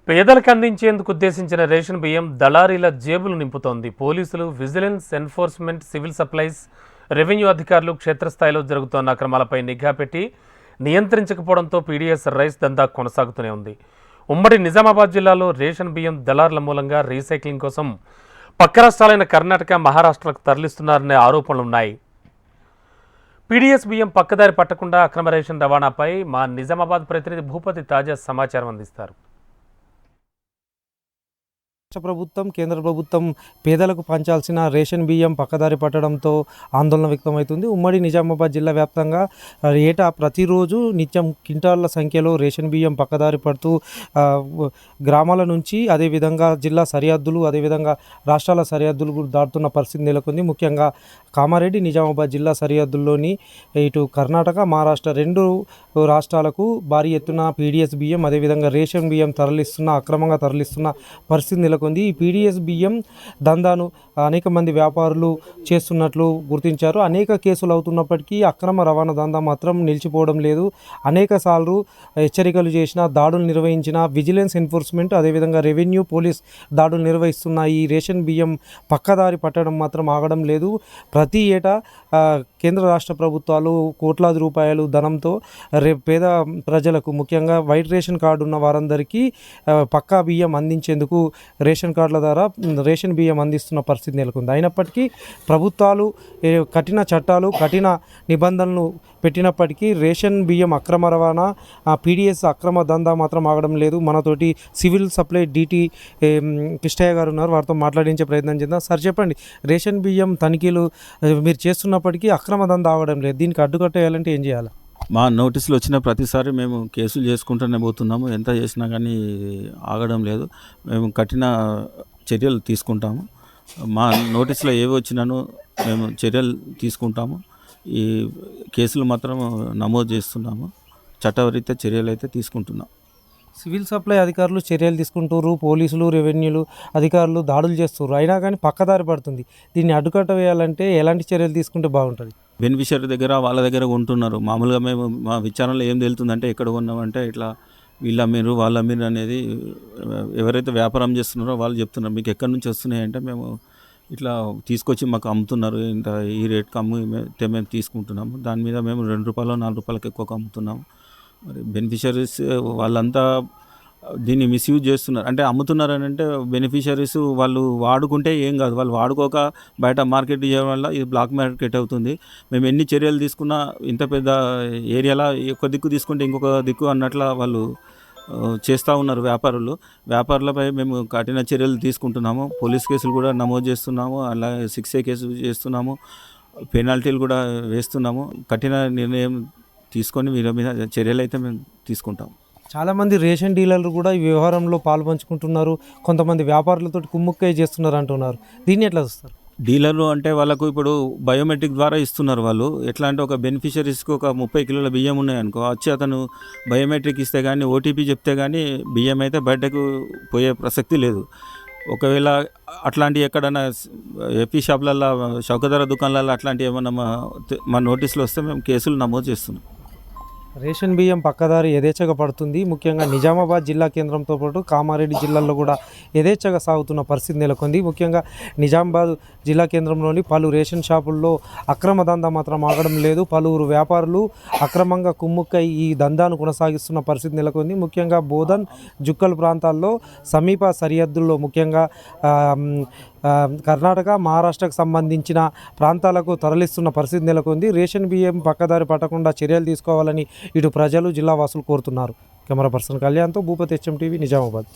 పేదలకు అందించేందుకు ఉద్దేశించిన రేషన్ బియ్యం దళారీల జేబులు నింపుతోంది. పోలీసులు, vigilance, enforcement, civil supplies, revenue అధికారులు క్షేత్రస్థాయిలో జరుగుతున్న అక్రమాలపై నిఘా పెట్టి నియంత్రించకపోవడంతో పీడీఎస్ రైస్ దందా కొనసాగుతూనే ఉంది. ఉమ్మడి నిజామాబాద్ జిల్లాలో రేషన్ బియ్యం దళారుల మూలంగా రీసైక్లింగ్ కోసం పక్క రాష్ట్రాలైన కర్ణాటక, మహారాష్ట్రకు తరలిస్తున్నారనే ఆరోపణలున్నాయి. పీడీఎస్ బియ్యం పక్కదారి పట్టకుండా అక్రమ రేషన్ రవాణాపై మా నిజామాబాద్ ప్రతినిధి భూపతి తాజా సమాచారం అందిస్తారు. రాష్ట్ర ప్రభుత్వం, కేంద్ర ప్రభుత్వం పేదలకు పంచాల్సిన రేషన్ బియ్యం పక్కదారి పట్టడంతో ఆందోళన వ్యక్తమవుతుంది. ఉమ్మడి నిజామాబాద్ జిల్లా వ్యాప్తంగా ఏటా ప్రతిరోజు నిత్యం క్వింటాళ్ల సంఖ్యలో రేషన్ బియ్యం పక్కదారి పడుతూ గ్రామాల నుంచి అదేవిధంగా జిల్లా సరిహద్దులు, అదేవిధంగా రాష్ట్రాల సరిహద్దులు దాటుతున్న పరిస్థితి నెలకొంది. ముఖ్యంగా కామారెడ్డి, నిజామాబాద్ జిల్లా సరిహద్దుల్లోని ఇటు కర్ణాటక, మహారాష్ట్ర రెండు రాష్ట్రాలకు భారీ ఎత్తున పీడీఎస్ బియ్యం, అదేవిధంగా రేషన్ బియ్యం అక్రమంగా తరలిస్తున్న పరిస్థితి నెలకొంది. ఈ పీడీఎస్ బియ్యం దందాను అనేక మంది వ్యాపారులు చేస్తున్నట్లు గుర్తించారు. అనేక కేసులు అవుతున్నప్పటికీ అక్రమ రవాణా దందా మాత్రం నిలిచిపోవడం లేదు. అనేక సార్లు హెచ్చరికలు చేసిన, దాడులు నిర్వహించిన విజిలెన్స్, ఎన్ఫోర్స్మెంట్, అదేవిధంగా రెవెన్యూ, పోలీస్ దాడులు నిర్వహిస్తున్న ఈ రేషన్ బియ్యం పక్కదారి పట్టడం మాత్రం ఆగడం లేదు. ప్రతి ఏటా కేంద్ర రాష్ట్ర ప్రభుత్వాలు కోట్లాది రూపాయలు ధనంతో పేద ప్రజలకు, ముఖ్యంగా వైట్ రేషన్ కార్డు ఉన్న వారందరికీ పక్కా బియ్యం అందించేందుకు రేషన్ కార్డుల ద్వారా రేషన్ బియ్యం అందిస్తున్న పరిస్థితి నెలకొంది. అయినప్పటికీ ప్రభుత్వాలు కఠిన చట్టాలు, కఠిన నిబంధనలు పెట్టినప్పటికీ రేషన్ బియ్యం అక్రమ రవాణా, పీడీఎస్ అక్రమ దందా మాత్రం ఆగడం లేదు. మనతోటి సివిల్ సప్లై డీటీ కృష్ణయ్య గారు ఉన్నారు, వారితో మాట్లాడించే ప్రయత్నం చేద్దాం. సార్ చెప్పండి, రేషన్ బియ్యం తనిఖీలు మీరు చేస్తున్నప్పటికీ అక్రమ దందా ఆగడం లేదు, దీనికి అడ్డుకట్టేయాలంటే ఏం చేయాలి? మా నోటీసులు వచ్చిన ప్రతిసారి మేము కేసులు చేసుకుంటూనే పోతున్నాము. ఎంత చేసినా కానీ ఆగడం లేదు. మేము కఠిన చర్యలు తీసుకుంటాము. మా నోటీసులో ఏవి వచ్చినానో మేము చర్యలు తీసుకుంటాము. ఈ కేసులు మాత్రం నమోదు చేస్తున్నాము. చట్టరీత్యా చర్యలు అయితే తీసుకుంటున్నాం. సివిల్ సప్లై అధికారులు చర్యలు తీసుకుంటారు, పోలీసులు, రెవెన్యూలు అధికారులు దాడులు చేస్తారు, అయినా కానీ పక్కదారి పడుతుంది. దీన్ని అడ్డుకట్ట వేయాలంటే ఎలాంటి చర్యలు తీసుకుంటే బాగుంటుంది? బెనిఫిషియరీ దగ్గర, వాళ్ళ దగ్గర ఉంటున్నారు. మామూలుగా మేము మా విచారణలో ఏం తెలుతుందంటే, ఎక్కడ కొన్నామంటే ఇట్లా వీళ్ళ మీరు వాళ్ళ మీరు అనేది ఎవరైతే వ్యాపారం చేస్తున్నారో వాళ్ళు చెప్తున్నారు. మీకు ఎక్కడి నుంచి వస్తున్నాయంటే మేము ఇట్లా తీసుకొచ్చి మాకు అమ్ముతున్నారు, ఇంత ఈ రేట్కి అమ్మితే మేము తీసుకుంటున్నాము. దాని మీద మేము ₹2, ₹4 ఎక్కువగా అమ్ముతున్నాము. మరి బెనిఫిషరీస్ వాళ్ళంతా దీన్ని మిస్యూజ్ చేస్తున్నారు. అంటే అమ్ముతున్నారు అని అంటే బెనిఫిషరీస్ వాళ్ళు వాడుకుంటే ఏం కాదు, వాళ్ళు వాడుకోక బయట మార్కెట్ చేయడం వల్ల ఇది బ్లాక్ మార్కెట్ అవుతుంది. మేము ఎన్ని చర్యలు తీసుకున్నా ఇంత పెద్ద ఏరియాలో ఒక దిక్కు తీసుకుంటే ఇంకొక దిక్కు అన్నట్ల వాళ్ళు చేస్తూ ఉన్నారు వ్యాపారులపై మేము కఠిన చర్యలు తీసుకుంటున్నాము. పోలీస్ కేసులు కూడా నమోదు చేస్తున్నాము, అలాగే 6A కేసు చేస్తున్నాము, పెనాల్టీలు కూడా వేస్తున్నాము. కఠిన నిర్ణయం తీసుకొని వీళ్ళ మీద చర్యలు అయితే మేము తీసుకుంటాం. చాలామంది రేషన్ డీలర్లు కూడా ఈ వ్యవహారంలో పాల్పంచుకుంటున్నారు, కొంతమంది వ్యాపారులతో కుమ్ముక్కై చేస్తున్నారు అంటున్నారు. దీన్ని ఎట్లా చూస్తారు? డీలర్లు అంటే వాళ్ళకు ఇప్పుడు బయోమెట్రిక్ ద్వారా ఇస్తున్నారు. వాళ్ళు ఎట్లా అంటే ఒక బెనిఫిషరీస్కి ఒక 30 కిలోల బియ్యం ఉన్నాయనుకో, వచ్చి అతను బయోమెట్రిక్ ఇస్తే కానీ, ఓటీపీ చెప్తే కానీ బియ్యం అయితే బయటకు పోయే ప్రసక్తి లేదు. ఒకవేళ అట్లాంటివి ఎక్కడైనా ఏపీ షాపులలో, చౌకధర దుకాణాలలో అట్లాంటివి ఏమన్నా మా నోటీసులు వస్తే మేము కేసులు నమోదు చేస్తున్నాం. రేషన్ బియ్యం పక్కదారి యథేచ్ఛగా పడుతుంది. ముఖ్యంగా నిజామాబాద్ జిల్లా కేంద్రంతో పాటు కామారెడ్డి జిల్లాల్లో కూడా యథేచ్ఛగా సాగుతున్న పరిస్థితి నెలకొంది. ముఖ్యంగా నిజామాబాద్ జిల్లా కేంద్రంలోని పలు రేషన్ షాపుల్లో అక్రమ దందా మాత్రం ఆగడం లేదు. పలువురు వ్యాపారులు అక్రమంగా కుమ్ముక్కై ఈ దందాను కొనసాగిస్తున్న పరిస్థితి నెలకొంది. ముఖ్యంగా బోధన్, జుక్కల్ ప్రాంతాల్లో సమీప సరిహద్దుల్లో, ముఖ్యంగా కర్ణాటక, మహారాష్ట్రకు సంబంధించిన ప్రాంతాలకు తరలిస్తున్న పరిస్థితి నెలకొంది. రేషన్ బియ్యం పక్కదారి పట్టకుండా చర్యలు తీసుకోవాలని ఇటు ప్రజలు, జిల్లా వాసులు కోరుతున్నారు. కెమెరా పర్సన్ కళ్యాణ్తో భూపతి, HM టీవీ, నిజామాబాద్.